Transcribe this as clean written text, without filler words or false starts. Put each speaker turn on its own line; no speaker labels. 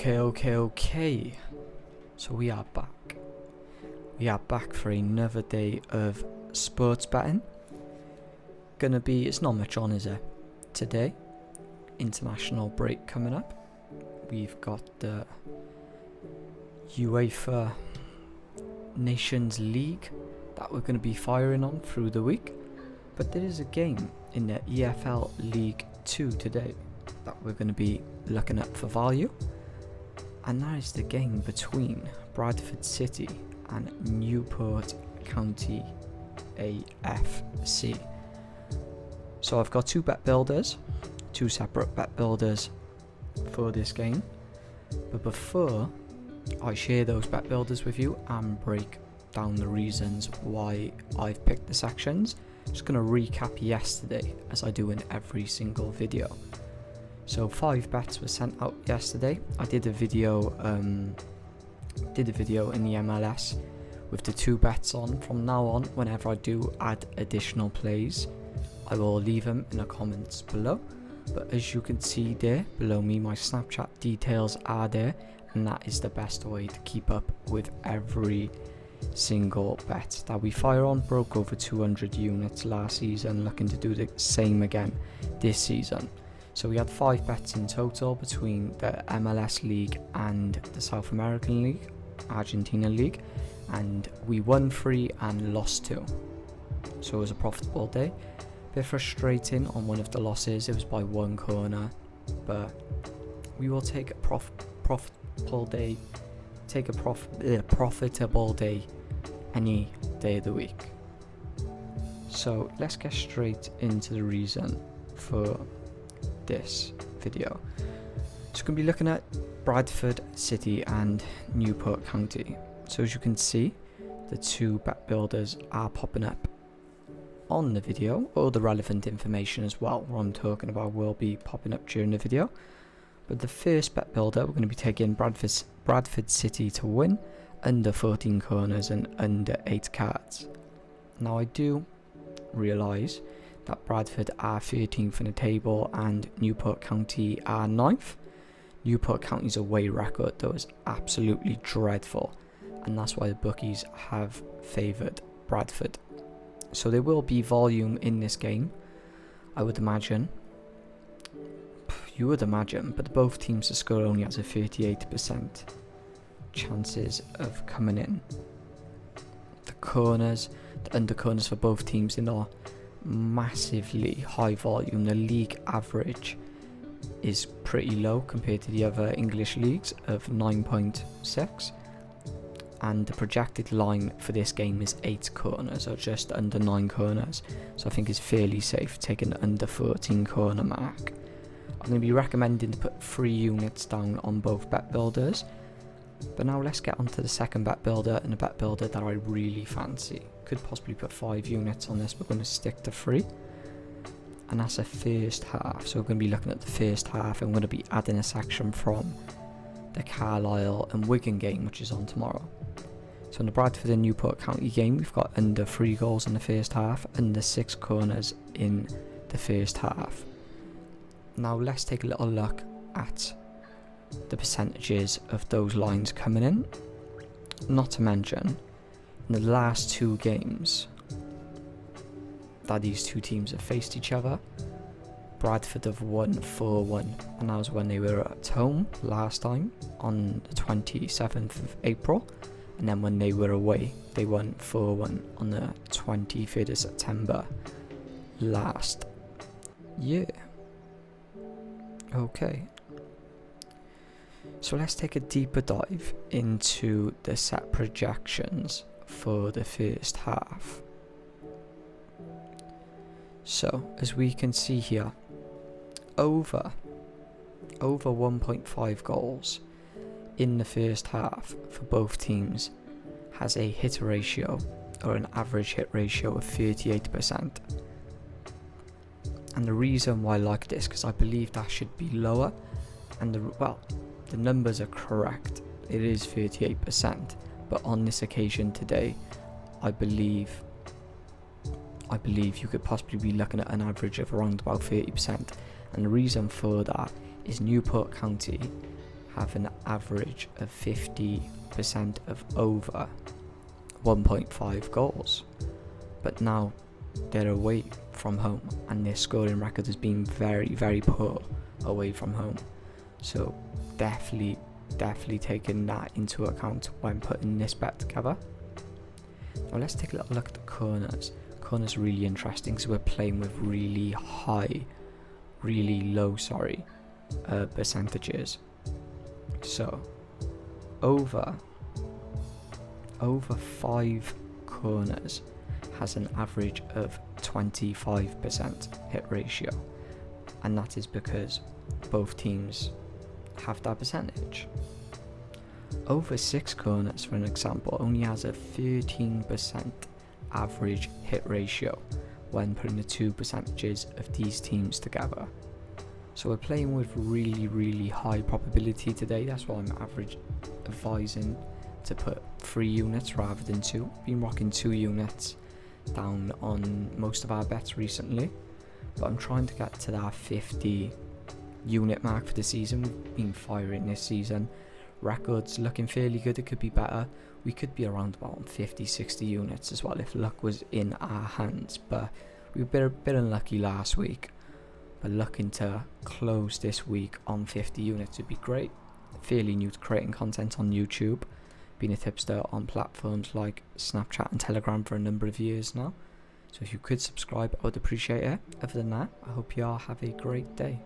Okay. So we are back. We are back for another day of sports betting. It's not much on, is it? Today, international break coming up. We've got the UEFA Nations League that we're going to be firing on through the week. But there is a game in the EFL League 2 today that we're going to be looking at for value. And that is the game between Bradford City and Newport County AFC. So I've got two separate bet builders for this game. But before I share those bet builders with you and break down the reasons why I've picked the sections, I'm just going to recap yesterday as I do in every single video. So 5 bets were sent out yesterday. I did a video in the MLS with the 2 bets on. From now on, whenever I do add additional plays, I will leave them in the comments below. But as you can see there below me, my Snapchat details are there, and that is the best way to keep up with every single bet that we fire on. Broke over 200 units last season, looking to do the same again this season. So we had 5 bets in total between the MLS League and the South American League, Argentina League, and we won 3 and lost 2. So it was a profitable day. Bit frustrating on one of the losses, it was by 1 corner, but we will take a profitable day any day of the week. So let's get straight into the reason for this video. So we're going to be looking at Bradford City and Newport County. So as you can see, the 2 bet builders are popping up on the video. All the relevant information as well, what I'm talking about, will be popping up during the video. But the first bet builder, we're going to be taking Bradford City to win under 14 corners and under 8 cards. Now I do realise that Bradford are 13th in the table and Newport County are 9th. Newport County's away record though is absolutely dreadful, and that's why the bookies have favoured Bradford. So there will be volume in this game, I would imagine. You would imagine, but both teams to score only has a 38% chances of coming in. The under corners for both teams, they're not massively high volume. The league average is pretty low compared to the other English leagues of 9.6, and the projected line for this game is 8 corners, or just under 9 corners, so I think it's fairly safe taking under 14 corner mark. I'm going to be recommending to put 3 units down on both bet builders. But now let's get onto the second bet builder, and a bet builder that I really fancy. Could possibly put 5 units on this, but we're going to stick to 3. And that's a first half. So we're going to be looking at the first half, and we're going to be adding a section from the Carlisle and Wigan game, which is on tomorrow. So in the Bradford and Newport County game, we've got under 3 goals in the first half, under 6 corners in the first half. Now let's take a little look at the percentages of those lines coming in. Not to mention, in the last 2 games that these 2 teams have faced each other, Bradford have won 4-1, and that was when they were at home last time on the 27th of April, and then when they were away they won 4-1 on the 23rd of September last year. Okay, so let's take a deeper dive into the set projections for the first half. So as we can see here, over 1.5 goals in the first half for both teams has a hit ratio, or an average hit ratio, of 38%. And the reason why I like this, because I believe that should be lower, and the numbers are correct, it is 38%, but on this occasion today, I believe you could possibly be looking at an average of around about 30%, and the reason for that is Newport County have an average of 50% of over 1.5 goals. But now they're away from home and their scoring record has been very, very poor away from home. So definitely taking that into account when putting this bet together. Now let's take a little look at the corners. Corners are really interesting, so we're playing with really low percentages. So over 5 corners has an average of 25% hit ratio, and that is because both teams have that percentage. Over 6 corners, for an example, only has a 13% average hit ratio when putting the two percentages of these teams together. So we're playing with really high probability today. That's why I'm advising to put 3 units rather than 2. Been rocking 2 units down on most of our bets recently, but I'm trying to get to that 50 unit mark for the season. We've been firing this season. Records looking fairly good. It could be better. We could be around about 50-60 units as well if luck was in our hands, but we were a bit unlucky last week. But looking to close this week on 50 units would be great. Fairly new to creating content on YouTube. Been a tipster on platforms like Snapchat and Telegram for a number of years now. So if you could subscribe, I would appreciate it. Other than that, I hope you all have a great day.